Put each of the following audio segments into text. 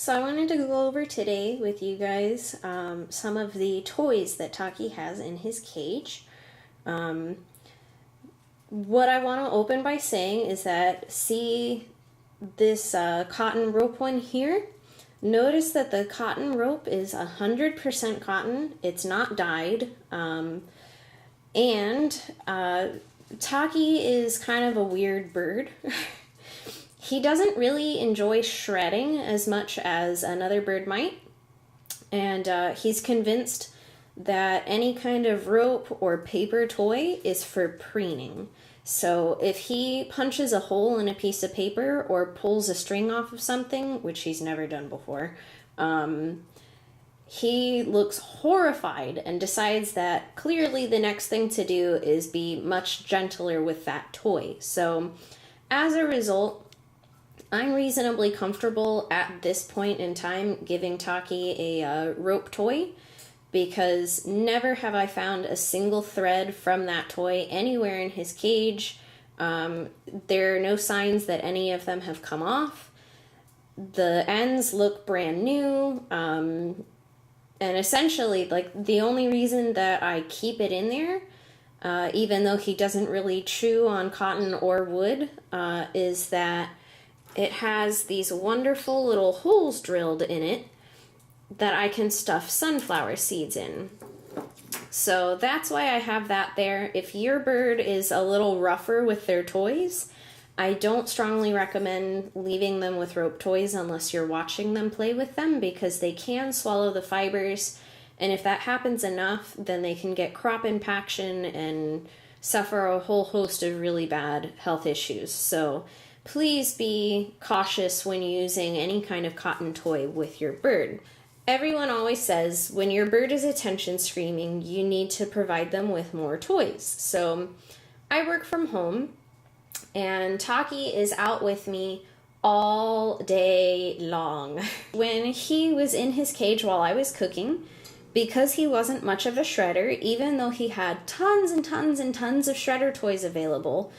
So I wanted to go over today with you guys some of the toys that Taki has in his cage. What I want to open by saying is that, see this cotton rope one here? Notice that the cotton rope is 100% cotton. It's not dyed. Taki is kind of a weird bird. He doesn't really enjoy shredding as much as another bird might, and he's convinced that any kind of rope or paper toy is for preening. So if he punches a hole in a piece of paper or pulls a string off of something, which he's never done before, he looks horrified and decides that clearly the next thing to do is be much gentler with that toy. So as a result, I'm reasonably comfortable at this point in time giving Taki a rope toy, because never have I found a single thread from that toy anywhere in his cage. There are no signs that any of them have come off. The ends look brand new, and essentially, like, the only reason that I keep it in there, even though he doesn't really chew on cotton or wood, is that it has these wonderful little holes drilled in it that I can stuff sunflower seeds in. So that's why I have that there. If your bird is a little rougher with their toys, I don't strongly recommend leaving them with rope toys unless you're watching them play with them, because they can swallow the fibers, and if that happens enough, then they can get crop impaction and suffer a whole host of really bad health issues. So please be cautious when using any kind of cotton toy with your bird. Everyone always says when your bird is attention screaming, you need to provide them with more toys. So I work from home, and Taki is out with me all day long. When he was in his cage while I was cooking, because he wasn't much of a shredder, even though he had tons and tons and tons of shredder toys available,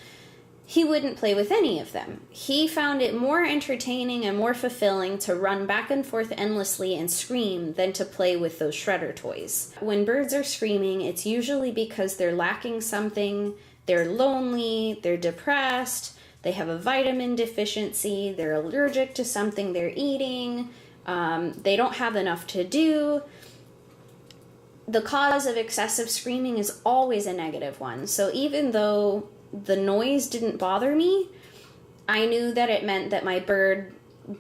he wouldn't play with any of them. He found it more entertaining and more fulfilling to run back and forth endlessly and scream than to play with those shredder toys. When birds are screaming, it's usually because they're lacking something, they're lonely, they're depressed, they have a vitamin deficiency, they're allergic to something they're eating, they don't have enough to do. The cause of excessive screaming is always a negative one. So even though the noise didn't bother me, I knew that it meant that my bird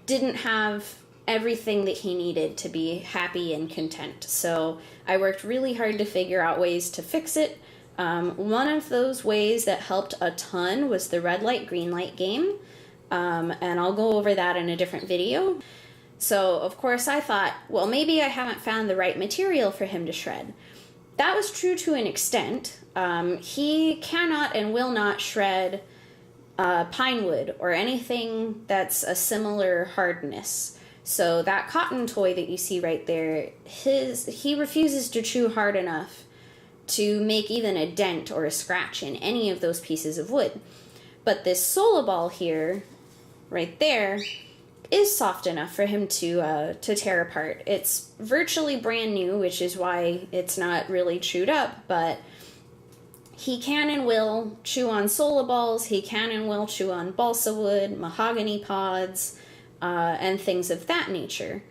didn't have everything that he needed to be happy and content. So I worked really hard to figure out ways to fix it. One of those ways that helped a ton was the red light, green light game. And I'll go over that in a different video. So of course I thought, well, maybe I haven't found the right material for him to shred. That was true to an extent. He cannot and will not shred pine wood or anything that's a similar hardness. So that cotton toy that you see right there, he refuses to chew hard enough to make even a dent or a scratch in any of those pieces of wood. But this solo ball here, right there, is soft enough for him to tear apart. It's virtually brand new, which is why it's not really chewed up, but he can and will chew on solo balls, he can and will chew on balsa wood, mahogany pods, and things of that nature.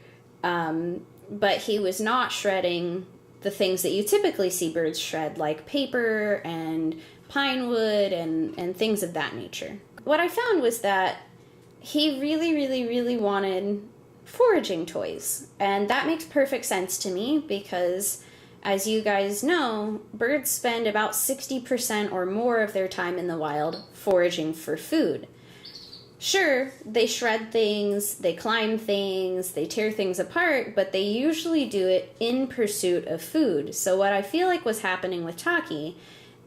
But he was not shredding the things that you typically see birds shred, like paper and pine wood and things of that nature. What I found was that he really wanted foraging toys, and that makes perfect sense to me because, as you guys know, birds spend about 60% or more of their time in the wild foraging for food. Sure, they shred things, they climb things, they tear things apart, but they usually do it in pursuit of food. So what I feel like was happening with Taki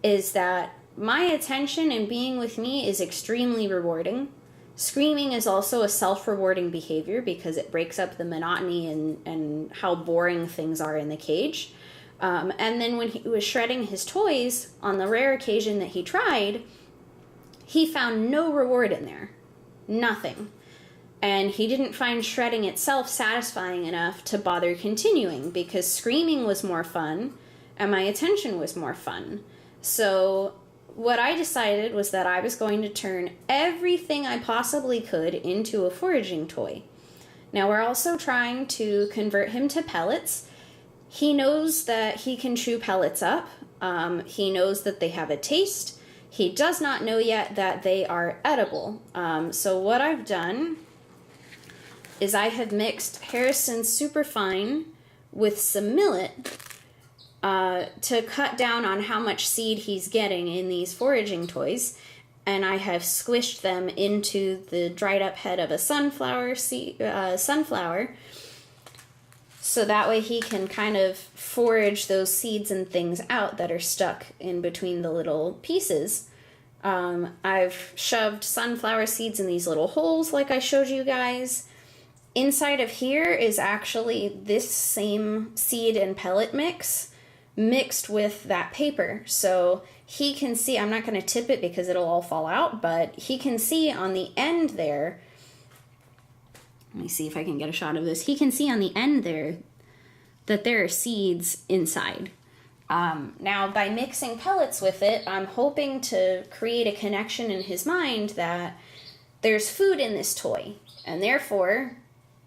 is that my attention and being with me is extremely rewarding. Screaming is also a self-rewarding behavior because it breaks up the monotony and how boring things are in the cage. And then when he was shredding his toys, on the rare occasion that he tried, he found no reward in there. Nothing. And he didn't find shredding itself satisfying enough to bother continuing because screaming was more fun and my attention was more fun. So what I decided was that I was going to turn everything I possibly could into a foraging toy. Now we're also trying to convert him to pellets. He knows that he can chew pellets up. He knows that they have a taste. He does not know yet that they are edible. So what I've done is I have mixed Harrison's Superfine with some millet to cut down on how much seed he's getting in these foraging toys. And I have squished them into the dried up head of a sunflower, so that way he can kind of forage those seeds and things out that are stuck in between the little pieces. I've shoved sunflower seeds in these little holes like I showed you guys. Inside of here is actually this same seed and pellet mix mixed with that paper. So he can see, I'm not going to tip it because it'll all fall out, but he can see on the end there, let me see if I can get a shot of this. He can see on the end there that there are seeds inside. Now, by mixing pellets with it, I'm hoping to create a connection in his mind that there's food in this toy, and therefore,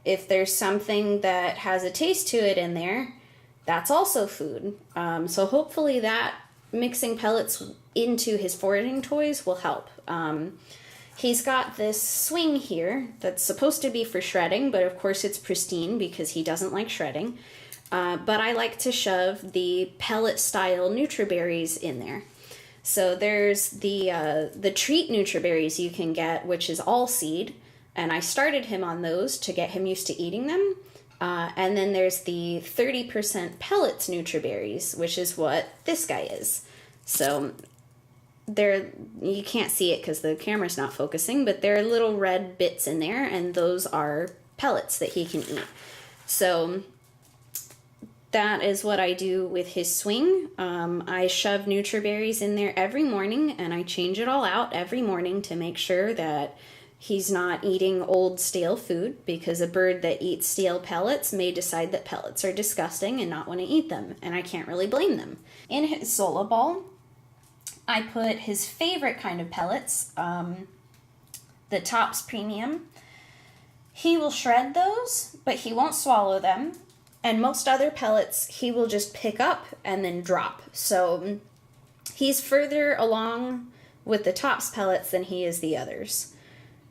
if there's something that has a taste to it in there, that's also food. So hopefully that mixing pellets into his foraging toys will help. He's got this swing here that's supposed to be for shredding, but of course it's pristine because he doesn't like shredding. But I like to shove the pellet-style Nutriberries in there. So there's the treat Nutriberries you can get, which is all seed, and I started him on those to get him used to eating them. And then there's the 30% pellets Nutriberries, which is what this guy is. So you can't see it because the camera's not focusing, but there are little red bits in there, and those are pellets that he can eat. So that is what I do with his swing. I shove Nutriberries in there every morning, and I change it all out every morning to make sure that he's not eating old stale food, because a bird that eats stale pellets may decide that pellets are disgusting and not want to eat them, and I can't really blame them. In his Zola ball, I put his favorite kind of pellets, the Tops Premium. He will shred those, but he won't swallow them, and most other pellets he will just pick up and then drop. So he's further along with the Tops pellets than he is the others.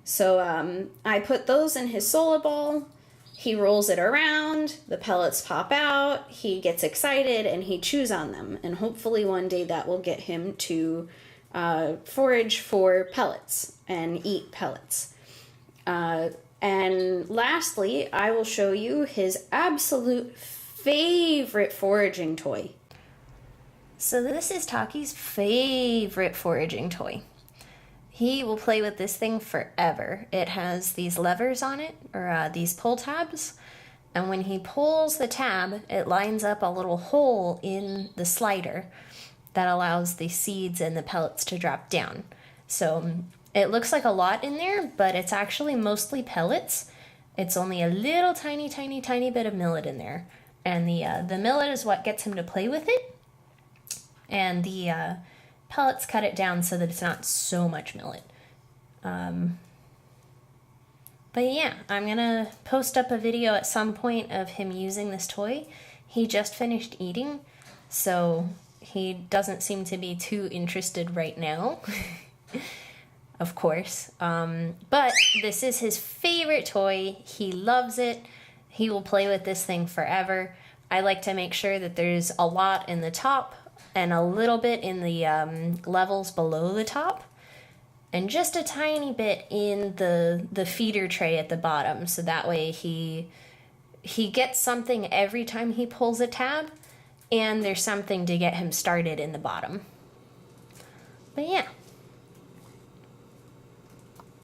So I put those in his Sola ball, he rolls it around, the pellets pop out, he gets excited, and he chews on them. And hopefully one day that will get him to forage for pellets and eat pellets. And lastly, I will show you his absolute favorite foraging toy. So this is Taki's favorite foraging toy. He will play with this thing forever. It has these levers on it, or these pull tabs, and when he pulls the tab, it lines up a little hole in the slider that allows the seeds and the pellets to drop down. So it looks like a lot in there, but it's actually mostly pellets. It's only a little tiny bit of millet in there, and the millet is what gets him to play with it, and the pellets cut it down so that it's not so much millet. But yeah, I'm gonna post up a video at some point of him using this toy. He just finished eating, so he doesn't seem to be too interested right now, of course. But this is his favorite toy. He loves it. He will play with this thing forever. I like to make sure that there's a lot in the top and a little bit in the levels below the top, and just a tiny bit in the feeder tray at the bottom, so that way he gets something every time he pulls a tab, and there's something to get him started in the bottom. But yeah.